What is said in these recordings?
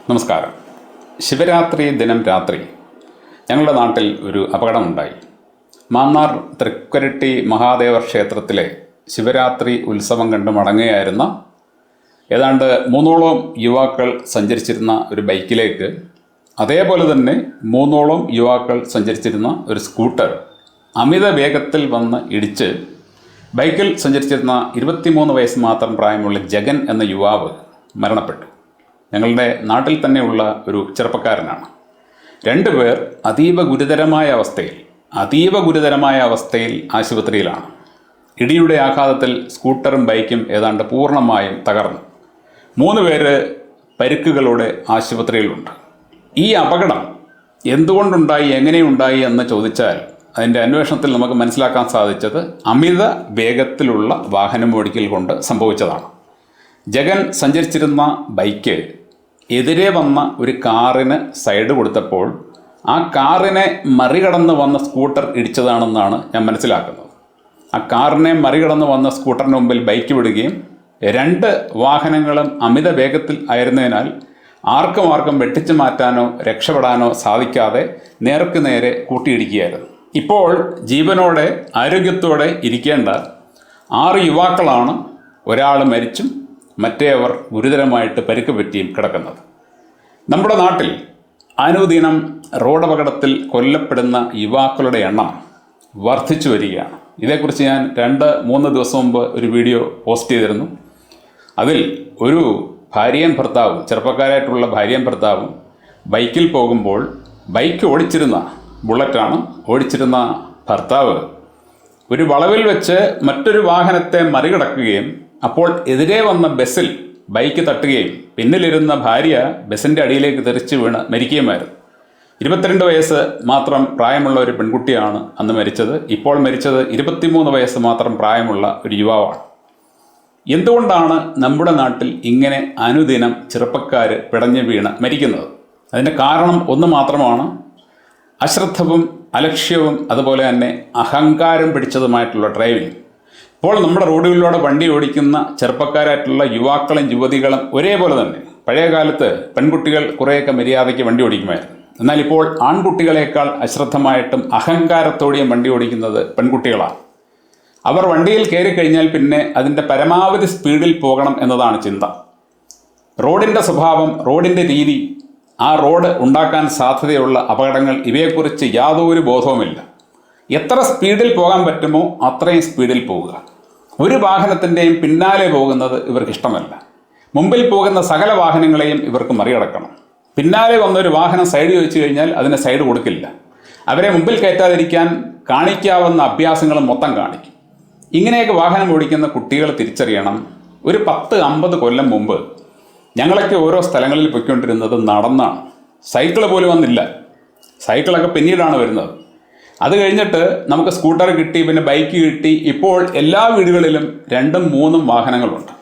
നമസ്കാരം. ശിവരാത്രി ദിനം രാത്രി ഞങ്ങളുടെ നാട്ടിൽ ഒരു അപകടമുണ്ടായി. മാന്നാർ തൃക്കുരട്ടി മഹാദേവ ക്ഷേത്രത്തിലെ ശിവരാത്രി ഉത്സവം കണ്ട് മടങ്ങുകയായിരുന്ന ഏതാണ്ട് 3ഓളം യുവാക്കൾ സഞ്ചരിച്ചിരുന്ന ഒരു ബൈക്കിലേക്ക് അതേപോലെ തന്നെ 3ഓളം യുവാക്കൾ സഞ്ചരിച്ചിരുന്ന ഒരു സ്കൂട്ടർ അമിത വേഗത്തിൽ വന്ന് ഇടിച്ച് ബൈക്കിൽ സഞ്ചരിച്ചിരുന്ന 23 വയസ്സ് മാത്രം പ്രായമുള്ള ജഗൻ എന്ന യുവാവ് മരണപ്പെട്ടു. ഞങ്ങളുടെ നാട്ടിൽ തന്നെയുള്ള ഒരു ചെറുപ്പക്കാരനാണ്. 2 പേർ അതീവ ഗുരുതരമായ അവസ്ഥയിൽ ആശുപത്രിയിലാണ്. ഇടിയുടെ ആഘാതത്തിൽ സ്കൂട്ടറും ബൈക്കും ഏതാണ്ട് പൂർണ്ണമായും തകർന്നു. 3 പേര് പരിക്കുകളോടെ ആശുപത്രിയിലുണ്ട്. ഈ അപകടം എന്തുകൊണ്ടുണ്ടായി, എങ്ങനെയുണ്ടായി എന്ന് ചോദിച്ചാൽ അതിൻ്റെ അന്വേഷണത്തിൽ നമുക്ക് മനസ്സിലാക്കാൻ സാധിച്ചത് അമിത വേഗത്തിലുള്ള വാഹനം ഓടിക്കൽ കൊണ്ട് സംഭവിച്ചതാണ്. ജഗൻ സഞ്ചരിച്ചിരുന്ന ബൈക്ക് എതിരെ വന്ന ഒരു കാറിന് സൈഡ് കൊടുത്തപ്പോൾ ആ കാറിനെ മറികടന്ന് വന്ന സ്കൂട്ടർ ഇടിച്ചതാണെന്നാണ് ഞാൻ മനസ്സിലാക്കുന്നത്. ആ കാറിനെ മറികടന്ന് വന്ന സ്കൂട്ടറിന് മുമ്പിൽ ബൈക്ക് വിടുകയും 2 വാഹനങ്ങളും അമിത വേഗത്തിൽ ആയിരുന്നതിനാൽ ആർക്കും വെട്ടിച്ചു മാറ്റാനോ രക്ഷപ്പെടാനോ സാധിക്കാതെ നേർക്ക് നേരെ കൂട്ടിയിടിക്കുകയായിരുന്നു. ഇപ്പോൾ ജീവനോടെ ആരോഗ്യത്തോടെ ഇരിക്കേണ്ട 6 യുവാക്കളാണ് ഒരാൾ മരിച്ചും മറ്റേവർ ഗുരുതരമായിട്ട് പരിക്ക് പറ്റിയും കിടക്കുന്നത്. നമ്മുടെ നാട്ടിൽ അനുദിനം റോഡപകടത്തിൽ കൊല്ലപ്പെടുന്ന യുവാക്കളുടെ എണ്ണം വർദ്ധിച്ചു വരികയാണ്. ഇതേക്കുറിച്ച് ഞാൻ 2-3 ദിവസം മുമ്പ് ഒരു വീഡിയോ പോസ്റ്റ് ചെയ്തിരുന്നു. അതിൽ ഒരു ചെറുപ്പക്കാരായിട്ടുള്ള ഭാര്യയും ഭർത്താവും ബൈക്കിൽ പോകുമ്പോൾ ബൈക്ക് ഓടിച്ചിരുന്ന ബുള്ളറ്റാണ് ഓടിച്ചിരുന്ന ഭർത്താവ് ഒരു വളവിൽ വെച്ച് മറ്റൊരു വാഹനത്തെ മറികടക്കുകയും അപ്പോൾ എതിരെ വന്ന ബസ്സിൽ ബൈക്ക് തട്ടുകയും പിന്നിലിരുന്ന ഭാര്യ ബസ്സിൻ്റെ അടിയിലേക്ക് തെറിച്ച് വീണ് മരിക്കുകയുമായിരുന്നു. 22 വയസ്സ് മാത്രം പ്രായമുള്ള ഒരു പെൺകുട്ടിയാണ് അന്ന് മരിച്ചത്. ഇപ്പോൾ മരിച്ചത് 23 വയസ്സ് മാത്രം പ്രായമുള്ള ഒരു യുവാവാണ്. എന്തുകൊണ്ടാണ് നമ്മുടെ നാട്ടിൽ ഇങ്ങനെ അനുദിനം ചെറുപ്പക്കാർ പിടഞ്ഞു വീണ് മരിക്കുന്നത്? അതിൻ്റെ കാരണം ഒന്ന് മാത്രമാണ്: അശ്രദ്ധവും അലക്ഷ്യവും അതുപോലെ തന്നെ അഹങ്കാരം പിടിച്ചതുമായിട്ടുള്ള ഡ്രൈവിംഗ്. ഇപ്പോൾ നമ്മുടെ റോഡുകളിലൂടെ വണ്ടി ഓടിക്കുന്ന ചെറുപ്പക്കാരായിട്ടുള്ള യുവാക്കളും യുവതികളും ഒരേപോലെ തന്നെ. പഴയ കാലത്ത് പെൺകുട്ടികൾ കുറേയൊക്കെ മര്യാദയ്ക്ക് വണ്ടി ഓടിക്കുമായിരുന്നു. എന്നാൽ ഇപ്പോൾ ആൺകുട്ടികളെക്കാൾ അശ്രദ്ധമായിട്ടും അഹങ്കാരത്തോടെയും വണ്ടി ഓടിക്കുന്നത് പെൺകുട്ടികളാണ്. അവർ വണ്ടിയിൽ കയറി കഴിഞ്ഞാൽ പിന്നെ അതിൻ്റെ പരമാവധി സ്പീഡിൽ പോകണം എന്നതാണ് ചിന്ത. റോഡിൻ്റെ സ്വഭാവം, റോഡിൻ്റെ രീതി, ആ റോഡ് ഉണ്ടാക്കാൻ സാധ്യതയുള്ള അപകടങ്ങൾ, ഇവയെക്കുറിച്ച് യാതൊരു ബോധവുമില്ല. എത്ര സ്പീഡിൽ പോകാൻ പറ്റുമോ അത്രയും സ്പീഡിൽ പോവുക. ഒരു വാഹനത്തിൻ്റെയും പിന്നാലെ പോകുന്നത് ഇവർക്ക് ഇഷ്ടമല്ല. മുമ്പിൽ പോകുന്ന സകല വാഹനങ്ങളെയും ഇവർക്ക് മറികടക്കണം. പിന്നാലെ വന്നൊരു വാഹനം സൈഡ് ചോദിച്ചു കഴിഞ്ഞാൽ അതിന് സൈഡ് കൊടുക്കില്ല. അവരെ മുമ്പിൽ കയറ്റാതിരിക്കാൻ കാണിക്കാവുന്ന അഭ്യാസങ്ങൾ മൊത്തം കാണിക്കും. ഇങ്ങനെയൊക്കെ വാഹനം ഓടിക്കുന്ന കുട്ടികൾ തിരിച്ചറിയണം. ഒരു 10-50 കൊല്ലം മുമ്പ് ഞങ്ങളൊക്കെ ഓരോ സ്ഥലങ്ങളിൽ പോയിക്കൊണ്ടിരുന്നത് നടന്നാണ്. സൈക്കിൾ പോലും വന്നില്ല. സൈക്കിളൊക്കെ പിന്നീടാണ് വരുന്നത്. അത് കഴിഞ്ഞിട്ട് നമുക്ക് സ്കൂട്ടർ കിട്ടി, പിന്നെ ബൈക്ക് കിട്ടി. ഇപ്പോൾ എല്ലാ വീടുകളിലും 2-3 വാഹനങ്ങളുണ്ട്.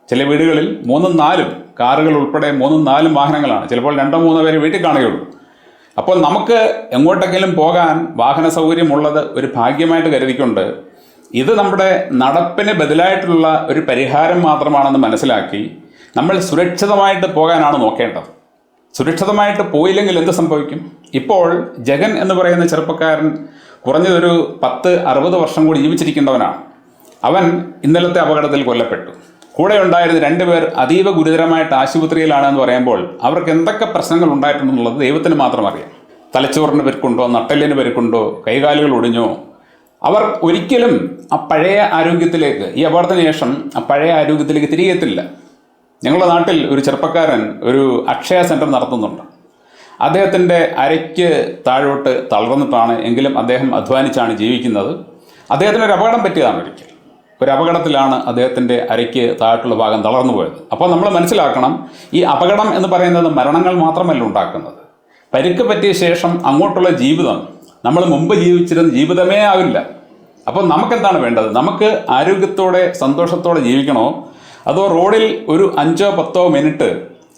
ചില വീടുകളിൽ 3-4 കാറുകൾ ഉൾപ്പെടെ 3-4 വാഹനങ്ങളാണ്. ചിലപ്പോൾ 2-3 പേര് വീട്ടിൽ കാണുകയുള്ളൂ. അപ്പോൾ നമുക്ക് എങ്ങോട്ടെങ്കിലും പോകാൻ വാഹന സൗകര്യമുള്ളത് ഒരു ഭാഗ്യമായിട്ട് കരുതിക്കൊണ്ട് ഇത് നമ്മുടെ നടപ്പിന് ബദലായിട്ടുള്ള ഒരു പരിഹാരം മാത്രമാണെന്ന് മനസ്സിലാക്കി നമ്മൾ സുരക്ഷിതമായിട്ട് പോകാനാണ് നോക്കേണ്ടത്. സുരക്ഷിതമായിട്ട് പോയില്ലെങ്കിൽ എന്ത് സംഭവിക്കും? ഇപ്പോൾ ജഗൻ എന്ന് പറയുന്ന ചെറുപ്പക്കാരൻ കുറഞ്ഞതൊരു 10-60 വർഷം കൂടി ജീവിച്ചിരിക്കേണ്ടവനാണ്. അവൻ ഇന്നലത്തെ അപകടത്തിൽ കൊല്ലപ്പെട്ടു. കൂടെ ഉണ്ടായിരുന്ന 2 പേർ അതീവ ഗുരുതരമായിട്ട് ആശുപത്രിയിലാണെന്ന് പറയുമ്പോൾ അവർക്ക് എന്തൊക്കെ പ്രശ്നങ്ങൾ ഉണ്ടായിട്ടുണ്ടെന്നുള്ളത് ദൈവത്തിന് മാത്രം അറിയാം. തലച്ചോറിന് പരിക്കുണ്ടോ, നട്ടെല്ലിന് പരിക്കുണ്ടോ, കൈകാലുകൾ ഒടിഞ്ഞോ? അവർ ഒരിക്കലും ആ പഴയ ആരോഗ്യത്തിലേക്ക്, ഈ അപകടത്തിന് ശേഷം ആ പഴയ ആരോഗ്യത്തിലേക്ക് തിരികെ എത്തില്ല. ഞങ്ങളുടെ നാട്ടിൽ ഒരു ചെറുപ്പക്കാരൻ ഒരു അക്ഷയ സെൻറ്റർ നടത്തുന്നുണ്ട്. അദ്ദേഹത്തിൻ്റെ അരയ്ക്ക് താഴോട്ട് തളർന്നിട്ടാണ്, എങ്കിലും അദ്ദേഹം അധ്വാനിച്ചാണ് ജീവിക്കുന്നത്. അദ്ദേഹത്തിന് ഒരു അപകടം പറ്റിയതാണ്. ഒരു അപകടത്തിലാണ് അദ്ദേഹത്തിൻ്റെ അരയ്ക്ക് താഴോട്ടുള്ള ഭാഗം തളർന്നു പോയത്. അപ്പോൾ നമ്മൾ മനസ്സിലാക്കണം, ഈ അപകടം എന്ന് പറയുന്നത് മരണങ്ങൾ മാത്രമല്ല ഉണ്ടാക്കുന്നത്. പരിക്ക് പറ്റിയ ശേഷം അങ്ങോട്ടുള്ള ജീവിതം നമ്മൾ മുമ്പ് ജീവിച്ചിരുന്ന ജീവിതമേ ആവില്ല. അപ്പോൾ നമുക്കെന്താണ് വേണ്ടത്? നമുക്ക് ആരോഗ്യത്തോടെ സന്തോഷത്തോടെ ജീവിക്കണോ, അതോ റോഡിൽ ഒരു 5-10 മിനിറ്റ്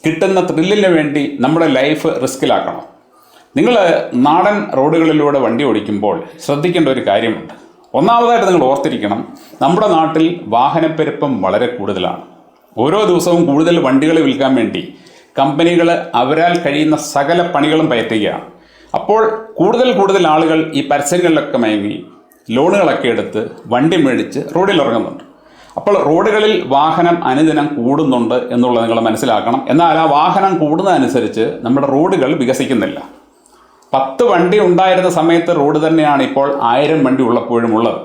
കിട്ടുന്ന ത്രില്ലിന് വേണ്ടി നമ്മുടെ ലൈഫ് റിസ്കിലാക്കണോ? നിങ്ങൾ നാടൻ റോഡുകളിലൂടെ വണ്ടി ഓടിക്കുമ്പോൾ ശ്രദ്ധിക്കേണ്ട ഒരു കാര്യമുണ്ട്. ഒന്നാമതായിട്ട് നിങ്ങൾ ഓർത്തിരിക്കണം, നമ്മുടെ നാട്ടിൽ വാഹനപ്പെരുപ്പം വളരെ കൂടുതലാണ്. ഓരോ ദിവസവും കൂടുതൽ വണ്ടികൾ വിൽക്കാൻ വേണ്ടി കമ്പനികൾ അവരാൽ കഴിയുന്ന സകല പണികളും പയറ്റുകയാണ്. അപ്പോൾ കൂടുതൽ ആളുകൾ ഈ പരസ്യങ്ങളിലൊക്കെ മയങ്ങി ലോണുകളൊക്കെ എടുത്ത് വണ്ടി മേടിച്ച് റോഡിൽ ഇറങ്ങുന്നുണ്ട്. അപ്പോൾ റോഡുകളിൽ വാഹനം അനുദിനം കൂടുന്നുണ്ട് എന്നുള്ളത് നിങ്ങൾ മനസ്സിലാക്കണം. എന്നാൽ ആ വാഹനം കൂടുന്നതനുസരിച്ച് നമ്മുടെ റോഡുകൾ വികസിക്കുന്നില്ല. 10 വണ്ടി ഉണ്ടായിരുന്ന സമയത്ത് റോഡ് തന്നെയാണ് ഇപ്പോൾ 1000 വണ്ടി ഉള്ളപ്പോഴും ഉള്ളത്.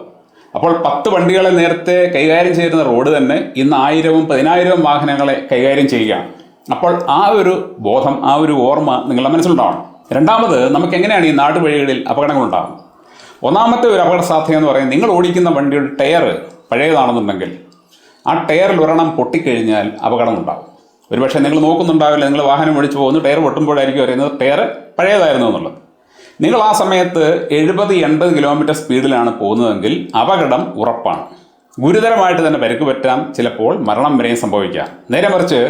അപ്പോൾ 10 വണ്ടികളെ നേരത്തെ കൈകാര്യം ചെയ്യുന്ന റോഡ് തന്നെ ഇന്ന് 1000-ഉം 10,000-ഉം വാഹനങ്ങളെ കൈകാര്യം ചെയ്യുകയാണ്. അപ്പോൾ ആ ഒരു ബോധം, ആ ഒരു ഓർമ്മ നിങ്ങളുടെ മനസ്സിലുണ്ടാവണം. രണ്ടാമത്, നമുക്ക് എങ്ങനെയാണ് ഈ നാട്ടുവഴികളിൽ അപകടങ്ങൾ ഉണ്ടാകുന്നത്? ഒന്നാമത്തെ ഒരു അപകട സാധ്യത എന്ന് പറയുന്നത്, നിങ്ങൾ ഓടിക്കുന്ന വണ്ടിയുടെ ടയർ പഴയതാണെന്നുണ്ടെങ്കിൽ ആ ടയറിൽ ഒരെണ്ണം പൊട്ടിക്കഴിഞ്ഞാൽ അപകടം ഉണ്ടാകും. ഒരുപക്ഷെ നിങ്ങൾ നോക്കുന്നുണ്ടാവില്ല, നിങ്ങൾ വാഹനം ഓടിച്ചു പോകുന്നു, ടയർ പൊട്ടുമ്പോഴായിരിക്കും അറിയുന്നത് ടയർ പഴയതായിരുന്നു എന്നുള്ളത്. നിങ്ങൾ ആ സമയത്ത് 70-80 കിലോമീറ്റർ സ്പീഡിലാണ് പോകുന്നതെങ്കിൽ അപകടം ഉറപ്പാണ്. ഗുരുതരമായിട്ട് തന്നെ പരിക്ക് പറ്റാം, ചിലപ്പോൾ മരണം വരെയും സംഭവിക്കാം. നേരെ മറിച്ച്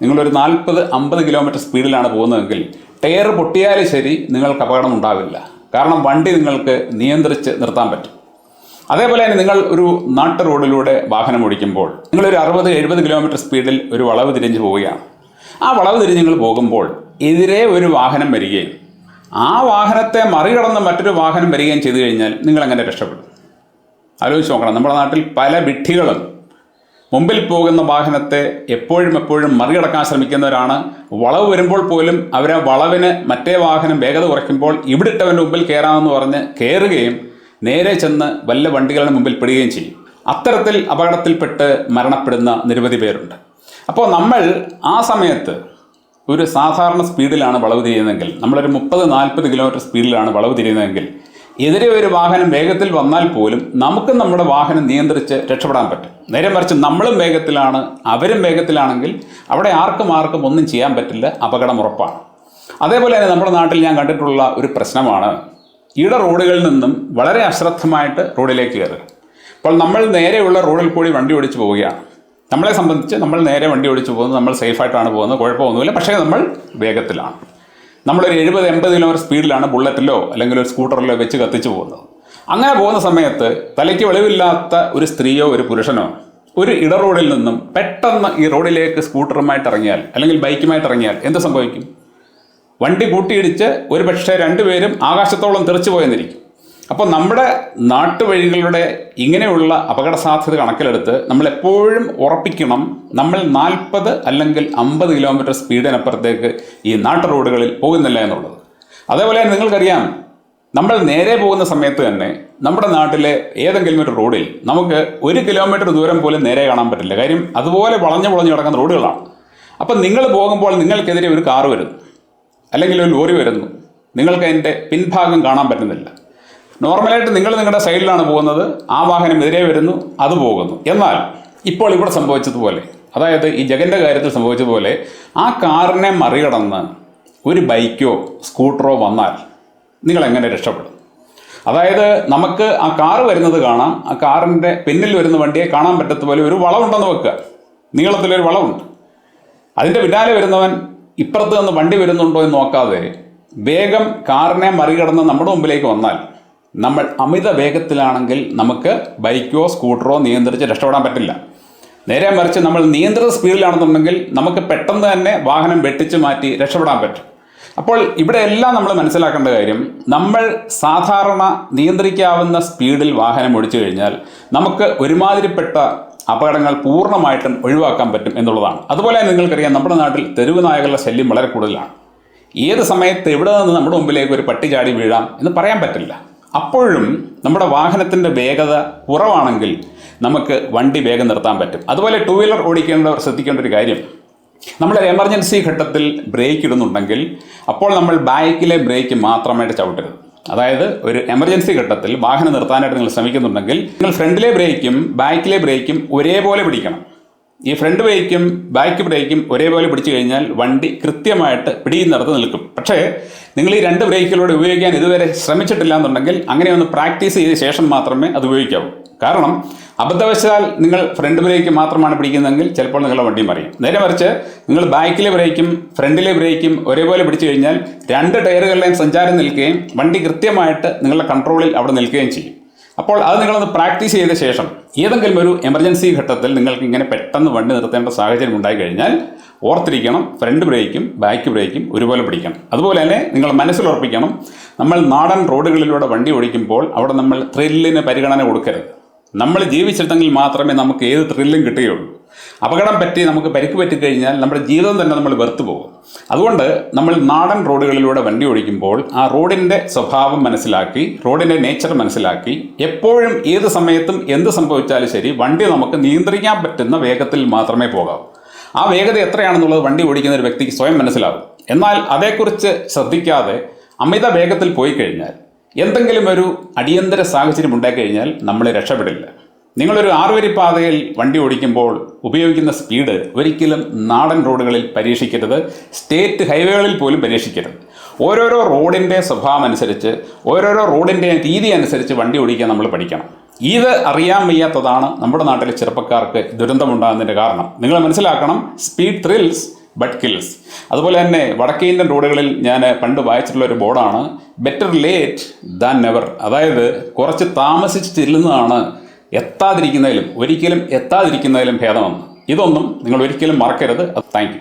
നിങ്ങളൊരു 40-50 കിലോമീറ്റർ സ്പീഡിലാണ് പോകുന്നതെങ്കിൽ ടയർ പൊട്ടിയാലും ശരി, നിങ്ങൾക്ക് അപകടം ഉണ്ടാവില്ല. കാരണം വണ്ടി നിങ്ങൾക്ക് നിയന്ത്രിച്ച് നിർത്താൻ പറ്റും. അതേപോലെ തന്നെ നിങ്ങൾ ഒരു നാട്ടു റോഡിലൂടെ വാഹനം ഓടിക്കുമ്പോൾ നിങ്ങളൊരു 60-70 കിലോമീറ്റർ സ്പീഡിൽ ഒരു വളവ് തിരിഞ്ഞ് പോവുകയാണ്. ആ വളവ് തിരിഞ്ഞ് നിങ്ങൾ പോകുമ്പോൾ എതിരെ ഒരു വാഹനം വരികയും ആ വാഹനത്തെ മറികടന്ന് മറ്റൊരു വാഹനം വരികയും ചെയ്തു കഴിഞ്ഞാൽ നിങ്ങൾ എങ്ങനെ രക്ഷപ്പെടും? ആലോചിച്ച് നോക്കണം. നമ്മുടെ നാട്ടിൽ പല വിഡ്ഢികളും മുമ്പിൽ പോകുന്ന വാഹനത്തെ എപ്പോഴും മറികടക്കാൻ ശ്രമിക്കുന്നവരാണ്. വളവ് വരുമ്പോൾ പോലും അവരെ വളവിന് മറ്റേ വാഹനം വേഗത കുറയ്ക്കുമ്പോൾ ഇവിടിട്ടവൻ്റെ മുമ്പിൽ കയറാമെന്ന് പറഞ്ഞ് കയറുകയും നേരെ ചെന്ന് വല്ല വണ്ടികളുടെ മുമ്പിൽ പെടുകയും ചെയ്യും. അത്തരത്തിൽ അപകടത്തിൽപ്പെട്ട് മരണപ്പെടുന്ന നിരവധി പേരുണ്ട്. അപ്പോൾ നമ്മൾ ആ സമയത്ത് ഒരു സാധാരണ സ്പീഡിലാണ് വളവ് തിരിയുന്നതെങ്കിൽ, നമ്മളൊരു 30-40 കിലോമീറ്റർ സ്പീഡിലാണ് വളവ് തിരിയുന്നതെങ്കിൽ എതിരെ ഒരു വാഹനം വേഗത്തിൽ വന്നാൽ പോലും നമുക്ക് നമ്മുടെ വാഹനം നിയന്ത്രിച്ച് രക്ഷപ്പെടാൻ പറ്റും. നേരെ മറിച്ച് നമ്മളും വേഗത്തിലാണ്, അവരും വേഗത്തിലാണെങ്കിൽ അവിടെ ആർക്കും ഒന്നും ചെയ്യാൻ പറ്റില്ല, അപകടം ഉറപ്പാണ്. അതേപോലെ തന്നെ നമ്മുടെ നാട്ടിൽ ഞാൻ കണ്ടിട്ടുള്ള ഒരു പ്രശ്നമാണ് ഇട റോഡുകളിൽ നിന്നും വളരെ അശ്രദ്ധമായിട്ട് റോഡിലേക്ക് കയറുക. അപ്പോൾ നമ്മൾ നേരെയുള്ള റോഡിൽ കൂടി വണ്ടി ഓടിച്ച് പോവുകയാണ്. നമ്മളെ സംബന്ധിച്ച് നമ്മൾ നേരെ വണ്ടി ഓടിച്ച് പോകുന്നത്, നമ്മൾ സേഫായിട്ടാണ് പോകുന്നത്, കുഴപ്പമൊന്നുമില്ല. പക്ഷേ നമ്മൾ വേഗത്തിലാണ്. നമ്മളൊരു 70-80 കിലോമീറ്റർ സ്പീഡിലാണ് ബുള്ളറ്റിലോ അല്ലെങ്കിൽ ഒരു സ്കൂട്ടറിലോ വെച്ച് കത്തിച്ച് പോകുന്നത്. അങ്ങനെ പോകുന്ന സമയത്ത് തലയ്ക്ക് വെളിവില്ലാത്ത ഒരു സ്ത്രീയോ ഒരു പുരുഷനോ ഒരു ഇട റോഡിൽ നിന്നും പെട്ടെന്ന് ഈ റോഡിലേക്ക് സ്കൂട്ടറുമായിട്ട് ഇറങ്ങിയാൽ അല്ലെങ്കിൽ ബൈക്കുമായിട്ട് ഇറങ്ങിയാൽ എന്ത് സംഭവിക്കും? വണ്ടി കൂട്ടിയിടിച്ച് ഒരു പക്ഷേ 2 പേരും ആകാശത്തോളം തെറിച്ചു പോയെന്നിരിക്കും. അപ്പോൾ നമ്മുടെ നാട്ടുവഴികളുടെ ഇങ്ങനെയുള്ള അപകട സാധ്യത കണക്കിലെടുത്ത് നമ്മളെപ്പോഴും ഉറപ്പിക്കണം, നമ്മൾ 40 അല്ലെങ്കിൽ 50 കിലോമീറ്റർ സ്പീഡിനപ്പുറത്തേക്ക് ഈ നാട്ടു റോഡുകളിൽ പോകുന്നില്ല എന്നുള്ളത്. അതേപോലെ തന്നെ നിങ്ങൾക്കറിയാം, നമ്മൾ നേരെ പോകുന്ന സമയത്ത് തന്നെ നമ്മുടെ നാട്ടിലെ ഏതെങ്കിലും ഒരു റോഡിൽ നമുക്ക് 1 കിലോമീറ്റർ ദൂരം പോലും നേരെ കാണാൻ പറ്റില്ല. കാര്യം അതുപോലെ വളഞ്ഞു കിടക്കുന്ന റോഡുകളാണ്. അപ്പം നിങ്ങൾ പോകുമ്പോൾ നിങ്ങൾക്കെതിരെ ഒരു കാറ് വരുന്നു അല്ലെങ്കിൽ ഒരു ലോറി വരുന്നു, നിങ്ങൾക്ക് അതിൻ്റെ പിൻഭാഗം കാണാൻ പറ്റുന്നില്ല. നോർമലായിട്ട് നിങ്ങൾ നിങ്ങളുടെ സൈഡിലാണ് പോകുന്നത്, ആ വാഹനം എതിരെ വരുന്നു, അത് പോകുന്നു. എന്നാൽ ഇപ്പോൾ ഇവിടെ സംഭവിച്ചതുപോലെ, അതായത് ഈ ജഗൻ്റെ കാര്യത്തിൽ സംഭവിച്ചതുപോലെ ആ കാറിനെ മറികടന്ന് ഒരു ബൈക്കോ സ്കൂട്ടറോ വന്നാൽ നിങ്ങളെങ്ങനെ രക്ഷപ്പെടും? അതായത് നമുക്ക് ആ കാറ് വരുന്നത് കാണാം, ആ കാറിൻ്റെ പിന്നിൽ വരുന്ന വണ്ടിയെ കാണാൻ പറ്റത്ത പോലെ ഒരു വളവുണ്ടെന്ന് വെക്കുക, നീളത്തിലൊരു വളവുണ്ട്. അതിൻ്റെ പിന്നാലെ വരുന്നവൻ ഇപ്പുറത്ത് നിന്ന് വണ്ടി വരുന്നുണ്ടോ എന്ന് നോക്കാതെ വേഗം കാറിനെ മറികടന്ന് നമ്മുടെ മുമ്പിലേക്ക് വന്നാൽ നമ്മൾ അമിത വേഗത്തിലാണെങ്കിൽ നമുക്ക് ബൈക്കോ സ്കൂട്ടറോ നിയന്ത്രിച്ച് രക്ഷപ്പെടാൻ പറ്റില്ല. നേരെ മറിച്ച് നമ്മൾ നിയന്ത്രിത സ്പീഡിലാണെന്നുണ്ടെങ്കിൽ നമുക്ക് പെട്ടെന്ന് തന്നെ വാഹനം വെട്ടിച്ച് മാറ്റി രക്ഷപ്പെടാൻ പറ്റും. അപ്പോൾ ഇവിടെ എല്ലാം നമ്മൾ മനസ്സിലാക്കേണ്ട കാര്യം, നമ്മൾ സാധാരണ നിയന്ത്രിക്കാവുന്ന സ്പീഡിൽ വാഹനം ഓടിച്ചു കഴിഞ്ഞാൽ നമുക്ക് ഒരുമാതിരിപ്പെട്ട അപകടങ്ങൾ പൂർണ്ണമായിട്ടും ഒഴിവാക്കാൻ പറ്റും എന്നുള്ളതാണ്. അതുപോലെ നിങ്ങൾക്കറിയാം, നമ്മുടെ നാട്ടിൽ തെരുവ് നായകളുടെ ശല്യം വളരെ കൂടുതലാണ്. ഏത് സമയത്ത് എവിടെ നിന്ന് നമ്മുടെ മുമ്പിലേക്ക് ഒരു പട്ടി ചാടി വീഴാം എന്ന് പറയാൻ പറ്റില്ല. അപ്പോഴും നമ്മുടെ വാഹനത്തിൻ്റെ വേഗത കുറവാണെങ്കിൽ നമുക്ക് വണ്ടി വേഗം നിർത്താൻ പറ്റും. അതുപോലെ 2 വീലർ ഓടിക്കേണ്ടവർ ശ്രദ്ധിക്കേണ്ട ഒരു കാര്യം, നമ്മളൊരു എമർജൻസി ഘട്ടത്തിൽ ബ്രേക്ക് ഇടുന്നുണ്ടെങ്കിൽ അപ്പോൾ നമ്മൾ ബാക്കിലെ ബ്രേക്ക് മാത്രമായിട്ട് ചവിട്ടരുത്. അതായത് ഒരു എമർജൻസി ഘട്ടത്തിൽ വാഹനം നിർത്താനായിട്ട് നിങ്ങൾ ശ്രമിക്കുന്നുണ്ടെങ്കിൽ നിങ്ങൾ ഫ്രണ്ടിലെ ബ്രേക്കും ബാക്കിലെ ബ്രേക്കും ഒരേപോലെ പിടിക്കണം. ഈ ഫ്രണ്ട് ബ്രേക്കും ബാക്ക് ബ്രേക്കും ഒരേപോലെ പിടിച്ചു കഴിഞ്ഞാൽ വണ്ടി കൃത്യമായിട്ട് പിടിയുന്നിടത്ത് നിൽക്കും. പക്ഷേ നിങ്ങൾ ഈ 2 ബ്രേക്കിലൂടെ ഉപയോഗിക്കാൻ ഇതുവരെ ശ്രമിച്ചിട്ടില്ല എന്നുണ്ടെങ്കിൽ അങ്ങനെ ഒന്ന് പ്രാക്ടീസ് ചെയ്ത ശേഷം മാത്രമേ അത് ഉപയോഗിക്കാവൂ. കാരണം അബദ്ധവശാൽ നിങ്ങൾ ഫ്രണ്ട് ബ്രേക്ക് മാത്രമാണ് പിടിക്കുന്നതെങ്കിൽ ചിലപ്പോൾ നിങ്ങളുടെ വണ്ടി മറിയും. നേരെ മറിച്ച് നിങ്ങൾ ബാക്കിലെ ബ്രേക്കും ഫ്രണ്ടിലെ ബ്രേക്കും ഒരേപോലെ പിടിച്ചു കഴിഞ്ഞാൽ 2 ടയറുകളുടെയും സഞ്ചാരം നിൽക്കുകയും വണ്ടി കൃത്യമായിട്ട് നിങ്ങളുടെ കൺട്രോളിൽ അവിടെ നിൽക്കുകയും ചെയ്യും. അപ്പോൾ അത് നിങ്ങളൊന്ന് പ്രാക്ടീസ് ചെയ്ത ശേഷം ഏതെങ്കിലും ഒരു എമർജൻസി ഘട്ടത്തിൽ നിങ്ങൾക്ക് ഇങ്ങനെ പെട്ടെന്ന് വണ്ടി നിർത്തേണ്ട സാഹചര്യം ഉണ്ടായി കഴിഞ്ഞാൽ ഓർത്തിരിക്കണം, ഫ്രണ്ട് ബ്രേക്കും ബാക്ക് ബ്രേക്കും ഒരുപോലെ പിടിക്കണം. അതുപോലെ തന്നെ നിങ്ങൾ മനസ്സിലുറപ്പിക്കണം, നമ്മൾ നാടൻ റോഡുകളിലൂടെ വണ്ടി ഓടിക്കുമ്പോൾ അവിടെ നമ്മൾ ത്രില്ലിന് പരിഗണന കൊടുക്കരുത്. നമ്മൾ ജീവിച്ചിരുന്നെങ്കിൽ മാത്രമേ നമുക്ക് ഏത് ത്രില്ലും കിട്ടുകയുള്ളൂ. അപകടം പറ്റി നമുക്ക് പരിക്ക് പറ്റിക്കഴിഞ്ഞാൽ നമ്മുടെ ജീവിതം തന്നെ നമ്മൾ വെറുത്തു പോകും. അതുകൊണ്ട് നമ്മൾ നാടൻ റോഡുകളിലൂടെ വണ്ടി ഓടിക്കുമ്പോൾ ആ റോഡിൻ്റെ സ്വഭാവം മനസ്സിലാക്കി, റോഡിൻ്റെ നേച്ചർ മനസ്സിലാക്കി, എപ്പോഴും ഏത് സമയത്തും എന്ത് സംഭവിച്ചാലും ശരി വണ്ടി നമുക്ക് നിയന്ത്രിക്കാൻ പറ്റുന്ന വേഗത്തിൽ മാത്രമേ പോകാവൂ. ആ വേഗത എത്രയാണെന്നുള്ളത് വണ്ടി ഓടിക്കുന്ന ഒരു വ്യക്തിക്ക് സ്വയം മനസ്സിലാകും. എന്നാൽ അതേക്കുറിച്ച് ശ്രദ്ധിക്കാതെ അമിത വേഗത്തിൽ പോയി കഴിഞ്ഞാൽ, എന്തെങ്കിലും ഒരു അടിയന്തര സാഹചര്യം ഉണ്ടായിക്കഴിഞ്ഞാൽ നമ്മൾ രക്ഷപ്പെടില്ല. നിങ്ങളൊരു 6 വരി പാതയിൽ വണ്ടി ഓടിക്കുമ്പോൾ ഉപയോഗിക്കുന്ന സ്പീഡ് ഒരിക്കലും നാടൻ റോഡുകളിൽ പരീക്ഷിക്കരുത്, സ്റ്റേറ്റ് ഹൈവേകളിൽ പോലും പരീക്ഷിക്കരുത്. ഓരോരോ റോഡിൻ്റെ സ്വഭാവം അനുസരിച്ച്, ഓരോരോ റോഡിൻ്റെ രീതി അനുസരിച്ച് വണ്ടി ഓടിക്കാൻ നമ്മൾ പഠിക്കണം. ഇത് അറിയാൻ വയ്യാത്തതാണ് നമ്മുടെ നാട്ടിലെ ചെറുപ്പക്കാർക്ക് ദുരന്തമുണ്ടാകുന്നതിൻ്റെ കാരണം. നിങ്ങൾ മനസ്സിലാക്കണം, സ്പീഡ് ത്രിൽസ് ബട്ട് കിൽസ്. അതുപോലെ തന്നെ വടക്കേ ഇന്ത്യൻ റോഡുകളിൽ ഞാൻ പണ്ട് വായിച്ചിട്ടുള്ള ഒരു ബോർഡാണ് ബെറ്റർ ലേറ്റ് ദാൻ നെവർ. അതായത് കുറച്ച് താമസിച്ച് ചെല്ലുന്നതാണ് ഒരിക്കലും എത്താതിരിക്കുന്നതിലും ഭേദമെന്ന്. ഇതൊന്നും നിങ്ങൾ ഒരിക്കലും മറക്കരുത്. Thank you.